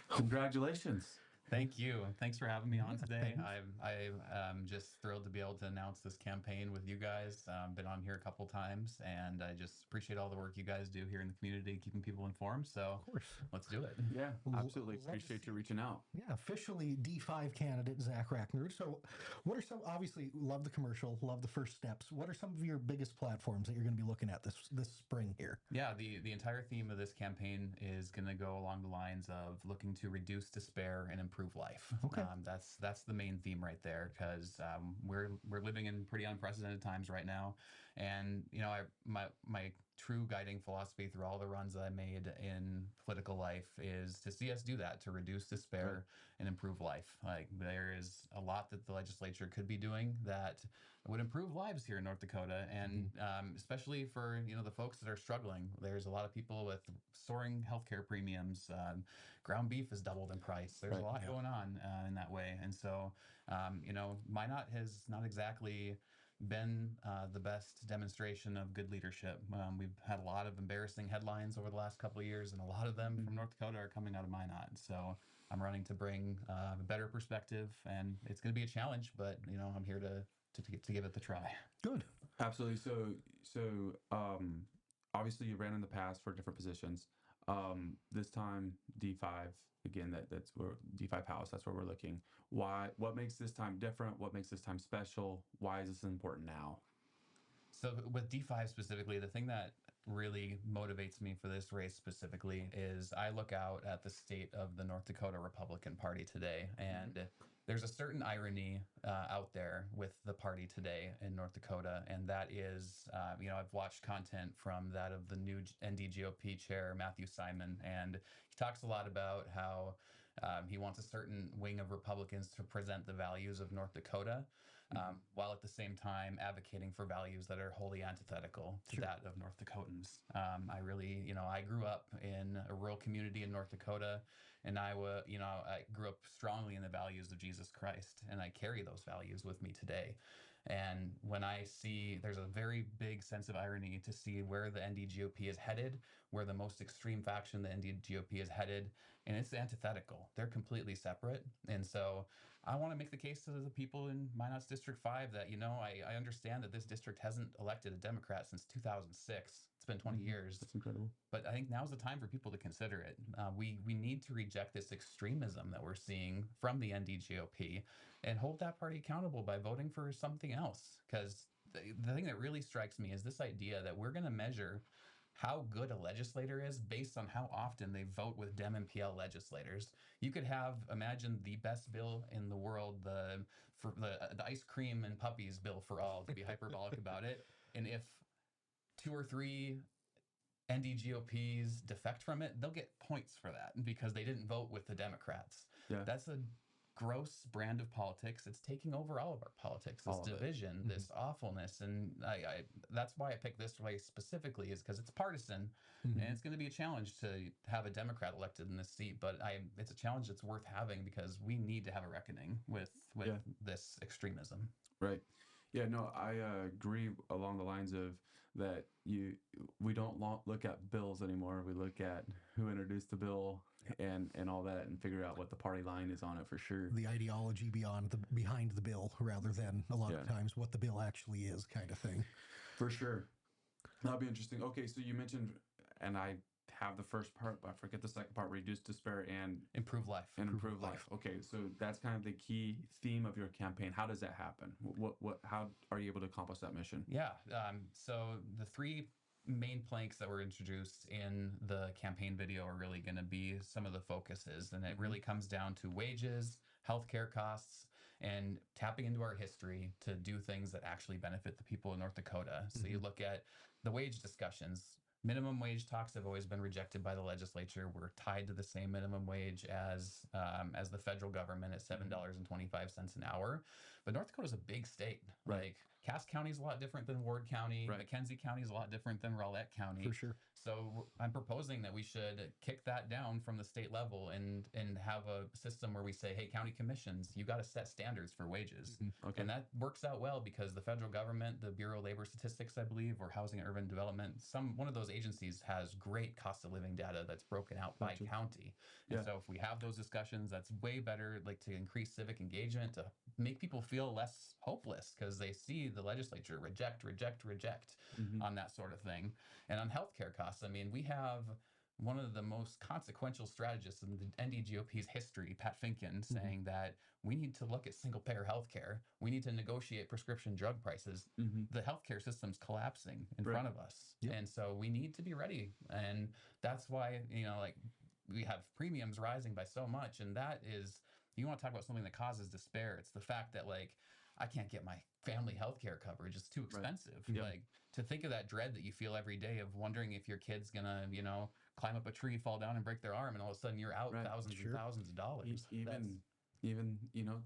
Congratulations. Thank you. Thanks for having me on Yeah, today. thanks. I'm just thrilled to be able to announce this campaign with you guys. Been on here a couple times, and I just appreciate all the work you guys do here in the community, keeping people informed. So Of course. let's do it. Yeah, absolutely. Love to Appreciate you see. reaching out. Yeah, officially D5 candidate Zach Raknerud. So, what are some? Obviously, love the commercial, love the first steps. What are some of your biggest platforms that you're going to be looking at this spring here? Yeah, the entire theme of this campaign is going to go along the lines of looking to reduce despair and improve life. Okay. That's the main theme right there, because we're living in pretty unprecedented times right now, and my true guiding philosophy through all the runs that I made in political life is to see us do that, to reduce despair and improve life. Like, there is a lot that the legislature could be doing that would improve lives here in North Dakota, and especially for the folks that are struggling. There's a lot of people with soaring healthcare premiums. Ground beef has doubled in price. There's a lot going on in that way, and so Minot has not exactly been the best demonstration of good leadership. We've had a lot of embarrassing headlines over the last couple of years, and a lot of them from North Dakota are coming out of Minot. So I'm running to bring a better perspective, and it's going to be a challenge, but I'm here to give it the try. Good. Absolutely. So obviously you ran in the past for different positions. This time D5 again. That's where D5 House. That's where we're looking. Why? What makes this time different? What makes this time special? Why is this important now? So with D5 specifically, the thing that really motivates me for this race specifically is I look out at the state of the North Dakota Republican Party today, and there's a certain irony out there with the party today in North Dakota, and that is, I've watched content from that of the new NDGOP chair, Matthew Simon, and he talks a lot about how he wants a certain wing of Republicans to present the values of North Dakota, while at the same time advocating for values that are wholly antithetical to that of North Dakotans. I grew up in a rural community in North Dakota, and I grew up strongly in the values of Jesus Christ, and I carry those values with me today. And when I see, there's a very big sense of irony to see where the NDGOP is headed, where the most extreme faction, the NDGOP, is headed, and it's antithetical. They're completely separate. And so I want to make the case to the people in Minot's District 5 that, I understand that this district hasn't elected a Democrat since 2006. It's been 20 years. That's incredible. But I think now's the time for people to consider it. We need to reject this extremism that we're seeing from the NDGOP and hold that party accountable by voting for something else. Because the thing that really strikes me is this idea that we're going to measure how good a legislator is based on how often they vote with Dem and PL legislators. You could imagine the best bill in the world, the ice cream and puppies bill for all, to be hyperbolic about it. And if 2 or 3 NDGOPs defect from it, they'll get points for that because they didn't vote with the Democrats. Yeah. That's a gross brand of politics. It's taking over all of our politics, this division, this awfulness. And I that's why I picked this race specifically, is because it's partisan, and it's going to be a challenge to have a Democrat elected in this seat. But it's a challenge that's worth having because we need to have a reckoning with this extremism. Right. Yeah, no, I agree along the lines of that we don't look at bills anymore. We look at who introduced the bill and all that, and figure out what the party line is on it for sure. The ideology behind the bill, rather than a lot of times what the bill actually is, kind of thing. For sure. That'll be interesting. Okay, so you mentioned, and I have the first part, but I forget the second part: reduce despair and improve life. Improve life. Okay, so that's kind of the key theme of your campaign. How does that happen? How are you able to accomplish that mission? Yeah. So the 3 main planks that were introduced in the campaign video are really going to be some of the focuses, and it really comes down to wages, healthcare costs, and tapping into our history to do things that actually benefit the people of North Dakota. So you look at the wage discussions. Minimum wage talks have always been rejected by the legislature. We're tied to the same minimum wage as the federal government at $7.25 an hour. But North Dakota is a big state. Right. Like, Cass County is a lot different than Ward County. Right. McKenzie County is a lot different than Rowlett County. For sure. So I'm proposing that we should kick that down from the state level and have a system where we say, hey, county commissions, you got to set standards for wages. Okay. And that works out well because the federal government, the Bureau of Labor Statistics, I believe, or Housing and Urban Development, one of those agencies has great cost of living data that's broken out by Gotcha. county. And Yeah. so if we have those discussions, that's way better, like to increase civic engagement, to make people feel less hopeless because they see the legislature reject Mhm. on that sort of thing. And on healthcare costs, I mean, we have one of the most consequential strategists in the NDGOP's history, Pat Finken, saying that we need to look at single payer healthcare. We need to negotiate prescription drug prices. Mhm. The healthcare system's collapsing in Right. front of us. Yep. And so we need to be ready. And that's why, like we have premiums rising by so much. And that is, you want to talk about something that causes despair. It's the fact that like, I can't get my family health care coverage. It's too expensive. Yep. Like to think of that dread that you feel every day of wondering if your kid's gonna, climb up a tree, fall down and break their arm, and all of a sudden you're out Right. thousands Sure. and thousands of dollars. Even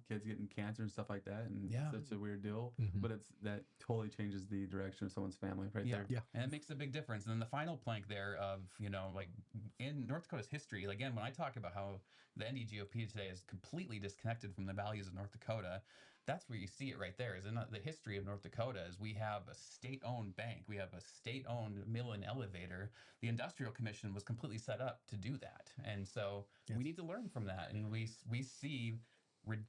kids getting cancer and stuff like that, and Yeah. it's such a weird deal. Mhm. But that totally changes the direction of someone's family right Yeah. there. Yeah. And it makes a big difference. And then the final plank there of, like in North Dakota's history, again, when I talk about how the NDGOP today is completely disconnected from the values of North Dakota, that's where you see it right there. Is in the history of North Dakota is we have a state-owned bank, we have a state-owned mill and elevator. The Industrial Commission was completely set up to do that, and so Yes. we need to learn from that. And we see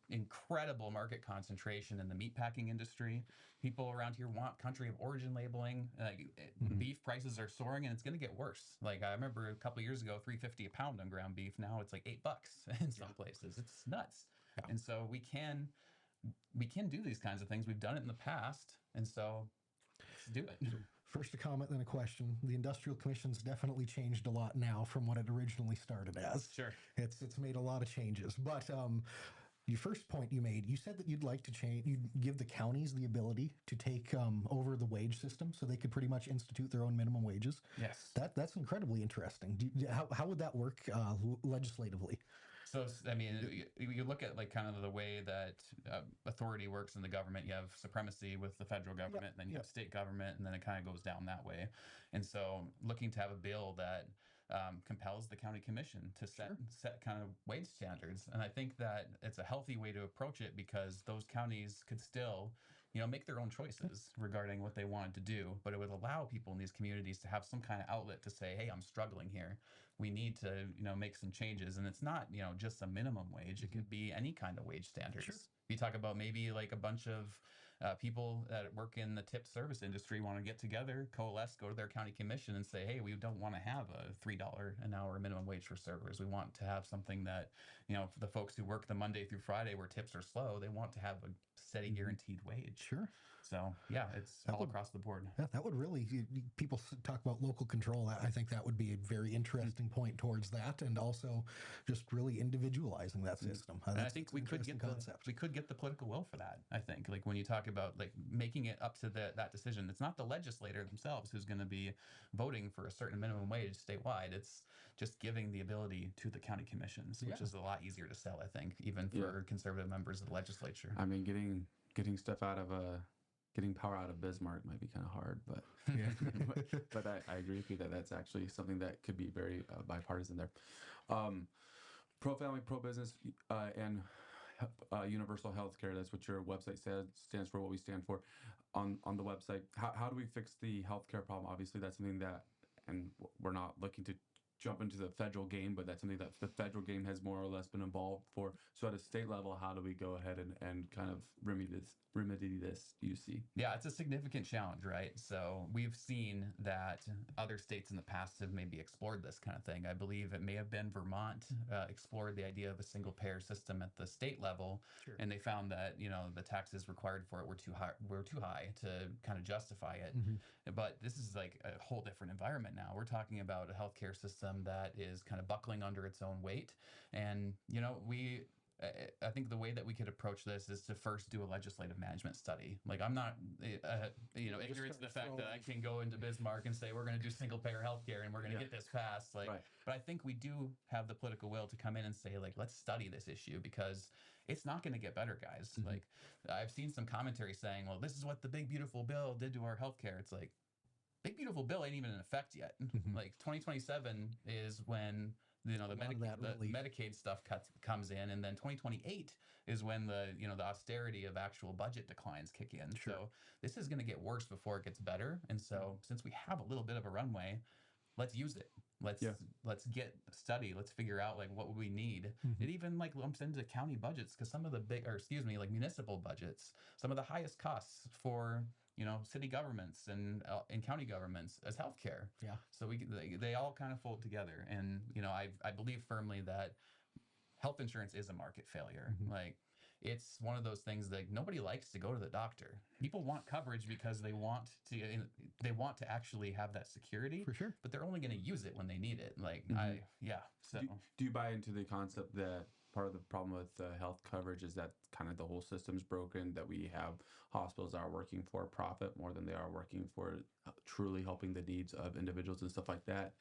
incredible market concentration in the meatpacking industry. People around here want country of origin labeling. Beef prices are soaring, and it's going to get worse. Like I remember a couple of years ago, $3.50 a pound on ground beef. Now it's like $8 in some places. It's nuts. Yeah. And so we can do these kinds of things. We've done it in the past, and so let's do it. First a comment, then a question. The Industrial Commission's definitely changed a lot now from what it originally started as. Sure. It's made a lot of changes. But your first point you made, you said that you'd like to change, you'd give the counties the ability to take over the wage system so they could pretty much institute their own minimum wages. Yes. That's incredibly interesting. How would that work legislatively? So, I mean, you look at like kind of the way that authority works in the government. You have supremacy with the federal government, and then you have state government, and then it kind of goes down that way. And so looking to have a bill that compels the county commission to set kind of wage standards. And I think that it's a healthy way to approach it because those counties could still make their own choices regarding what they wanted to do, but it would allow people in these communities to have some kind of outlet to say, hey, I'm struggling here. We need to, make some changes. And it's not, just a minimum wage. It could be any kind of wage standards. Sure. You talk about maybe like a bunch of people that work in the tip service industry want to get together, coalesce, go to their county commission and say, hey, we don't want to have a $3 an hour minimum wage for servers. We want to have something that, for the folks who work the Monday through Friday where tips are slow, they want to have a steady guaranteed wage. Sure. So yeah, it's all across the board. Yeah, that would really, people talk about local control. I think that would be a very interesting point towards that, and also just really individualizing that system. And I think we could get the political will for that. I think like when you talk about like making it up to that decision, it's not the legislator themselves who's going to be voting for a certain minimum wage statewide. It's just giving the ability to the county commissions, which is a lot easier to sell, I think, even for conservative members of the legislature. I mean, getting stuff out of getting power out of Bismarck might be kind of hard, but but I agree with you that that's actually something that could be very bipartisan there. Pro family, pro business, and universal health care. That's what your website stands for, what we stand for on the website. How do we fix the healthcare problem? Obviously, that's something that, and we're not looking to jump into the federal game, but that's something that the federal game has more or less been involved for. So at a state level, how do we go ahead and kind of remedy this, you see? Yeah, it's a significant challenge, right? So we've seen that other states in the past have maybe explored this kind of thing. I believe it may have been Vermont explored the idea of a single payer system at the state level, and they found that the taxes required for it were too high to kind of justify it. But this is like a whole different environment now. We're talking about a healthcare system that is kind of buckling under its own weight, and I think the way that we could approach this is to first do a legislative management study. Like I'm not, ignorant to the fact that I can go into Bismarck and say we're going to do single payer healthcare and we're going to get this passed. But I think we do have the political will to come in and say like let's study this issue because it's not going to get better, guys. Like I've seen some commentary saying, well, this is what the big beautiful bill did to our healthcare. It's like, Big Beautiful Bill ain't even in effect yet. Like 2027 is when the Medicaid stuff comes in, and then 2028 is when the austerity of actual budget declines kick in. Sure. So this is going to get worse before it gets better. And so since we have a little bit of a runway, let's use it. Let's get study. Let's figure out like what we need. It even like lumps into county budgets, because some of the like municipal budgets, some of the highest costs for city governments and county governments as healthcare. Yeah. So they all kind of fold together, and I believe firmly that health insurance is a market failure. Like, it's one of those things that nobody likes to go to the doctor. People want coverage because they want to actually have that security. For sure. But they're only going to use it when they need it. Like, So do you buy into the concept that part of the problem with health coverage is that kind of the whole system's broken, that we have hospitals that are working for profit more than they are working for truly helping the needs of individuals and stuff like that?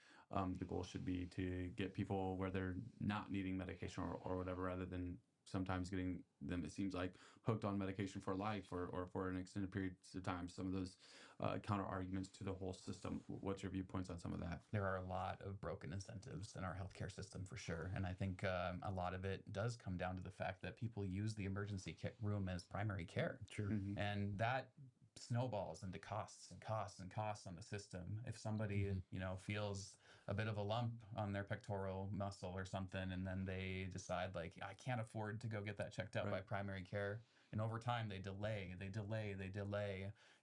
The goal should be to get people where they're not needing medication or whatever, rather than sometimes getting them, it seems like, hooked on medication for life or for an extended period of time. Some of those counter arguments to the whole system. What's your viewpoints on some of that? There are a lot of broken incentives in our healthcare system, for sure. And I think a lot of it does come down to the fact that people use the emergency room as primary care. Sure. And that snowballs into costs and costs and costs on the system. If somebody, feels a bit of a lump on their pectoral muscle or something, and then they decide like, I can't afford to go get that checked out by primary care. And over time they delay,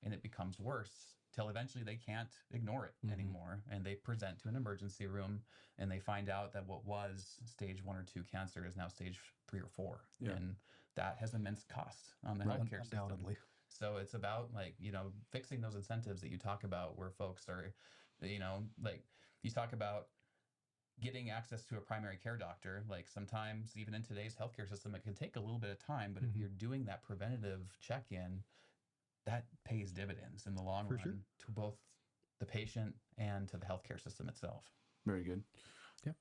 and it becomes worse till eventually they can't ignore it anymore. And they present to an emergency room and they find out that what was stage 1 or 2 cancer is now stage 3 or 4. Yeah. And that has immense cost on the healthcare system. Undoubtedly. So it's about like, fixing those incentives that you talk about, where folks are, like you talk about getting access to a primary care doctor. Like, sometimes even in today's healthcare system, it can take a little bit of time, but if you're doing that preventative check-in, that pays dividends in the long run to both the patient and to the healthcare system itself. Very good. Yeah.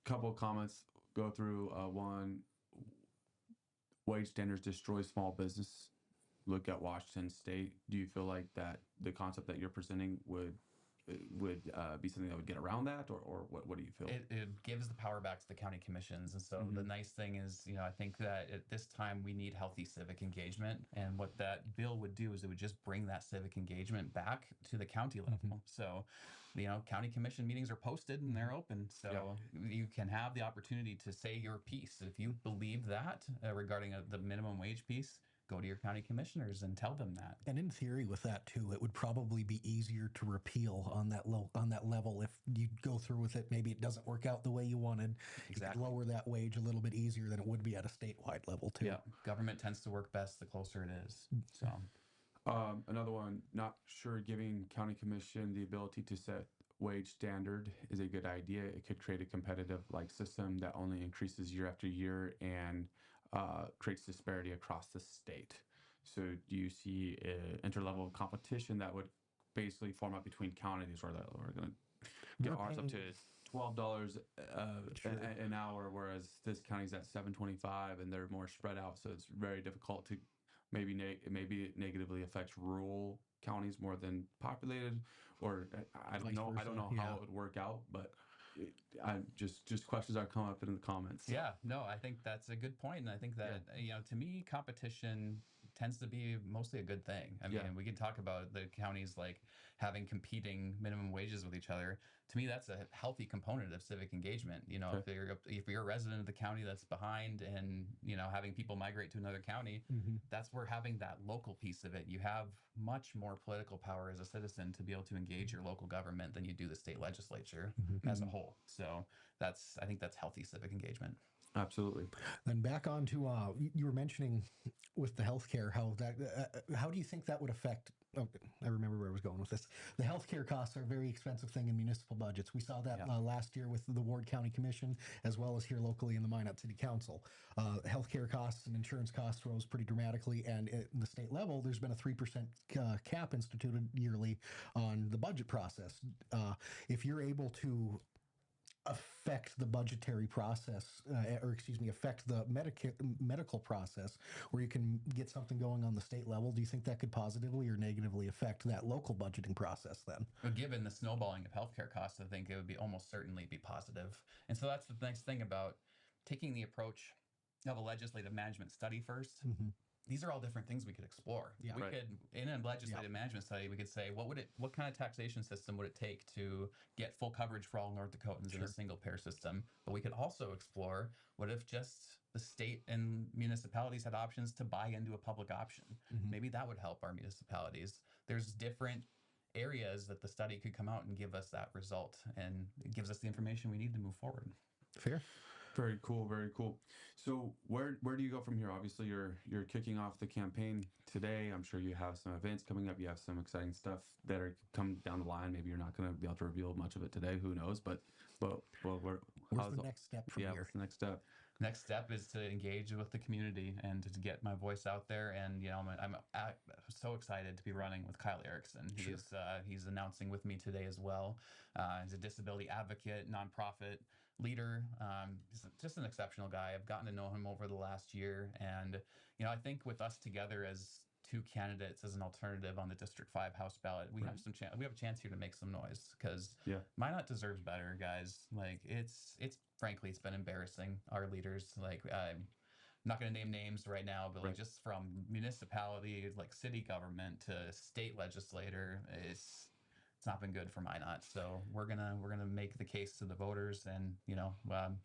Couple of comments go through. One, wage standards destroy small business. Look at Washington State. Do you feel like that the concept that you're presenting would be something that would get around that, or what do you feel? It gives the power back to the county commissions. And so the nice thing is, I think that at this time we need healthy civic engagement. And what that bill would do is it would just bring that civic engagement back to the county level. So, county commission meetings are posted and they're open. So you can have the opportunity to say your piece. If you believe that regarding the minimum wage piece, go to your county commissioners and tell them that. And in theory, with that too, it would probably be easier to repeal on that level if you go through with it. Maybe it doesn't work out the way you wanted. Exactly. You could lower that wage a little bit easier than it would be at a statewide level too. Yeah, government tends to work best the closer it is. So, another one. Not sure giving county commission the ability to set wage standard is a good idea. It could create a competitive system that only increases year after year and creates disparity across the state. So do you see an interlevel competition that would basically form up between counties, or that we're going to get ours up to $12 an hour, whereas this county's at $7.25, and they're more spread out. So it's very difficult to maybe it negatively affects rural counties more than populated, or I don't know. I don't know how it would work out, but I just questions are coming up in the comments. Yeah, no, I think that's a good point. And I think that, to me, competition tends to be mostly a good thing. I mean, we can talk about the counties like having competing minimum wages with each other. To me, that's a healthy component of civic engagement. If you're a resident of the county that's behind and, having people migrate to another county, that's where having that local piece of it, you have much more political power as a citizen to be able to engage your local government than you do the state legislature as a whole. So I think that's healthy civic engagement. Absolutely. Then back on to you were mentioning with the healthcare, how do you think that would affect? Oh, I remember where I was going with this. The healthcare costs are a very expensive thing in municipal budgets. We saw that last year with the Ward County Commission, as well as here locally in the Minot City Council. Healthcare costs and insurance costs rose pretty dramatically, and at the state level, there's been a 3% cap instituted yearly on the budget process. If you're able to affect the budgetary process, or excuse me, affect the medical process, where you can get something going on the state level? Do you think that could positively or negatively affect that local budgeting process then? But given the snowballing of healthcare costs, I think it would be almost certainly be positive. And so that's the nice thing about taking the approach of a legislative management study first. Mm-hmm. These are all different things we could explore. Yeah. We Right. could, in a legislative management study, we could say, what kind of taxation system would it take to get full coverage for all North Dakotans in a single payer system? But we could also explore, what if just the state and municipalities had options to buy into a public option? Mhm. Maybe that would help our municipalities. There's different areas that the study could come out and give us that result, and it gives us the information we need to move forward. Fair. Very cool, very cool. So where do you go from here? Obviously, you're kicking off the campaign today. I'm sure you have some events coming up. You have some exciting stuff that are coming down the line. Maybe you're not going to be able to reveal much of it today. Who knows? But Where's the next step from here? What's the next step? Next step is to engage with the community and to get my voice out there. And I'm so excited to be running with Kyle Erickson. Sure. He's announcing with me today as well. He's a disability advocate, nonprofit leader. He's just an exceptional guy. I've gotten to know him over the last year, and I think with us together as two candidates as an alternative on the District 5 House ballot, we have some chance. We have a chance here to make some noise, because Minot deserves better, guys. Like it's frankly, it's been embarrassing. Our leaders, like I'm not going to name names right now, but like just from municipality, like city government to state legislator, it's not been good for Minot. So we're gonna make the case to the voters, and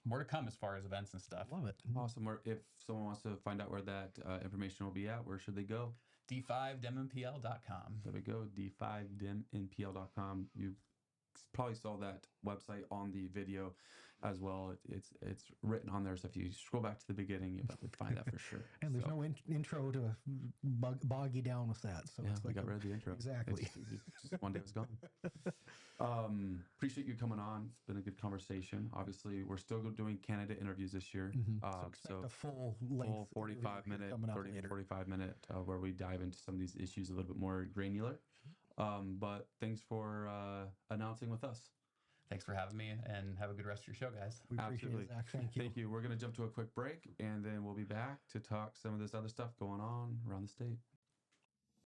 more to come as far as events and stuff. Love it. Awesome. If someone wants to find out where that information will be at, where should they go? D5DemNPL.com. There we go, D5DemNPL.com. You probably saw that website on the video as well. It's written on there, so if you scroll back to the beginning, you'll probably find that for sure. And there's no intro to bog you down with that. So yeah, it's we got rid of the intro. Exactly. Just one day it was gone. Appreciate you coming on. It's been a good conversation. Obviously, we're still doing candidate interviews this year. So expect a full length, full 45 minute, 45 minute, where we dive into some of these issues a little bit more granular. But thanks for announcing with us. Thanks for having me, and have a good rest of your show, guys. We appreciate it, Zach. Thank you. Thank you. We're going to jump to a quick break, and then we'll be back to talk some of this other stuff going on around the state.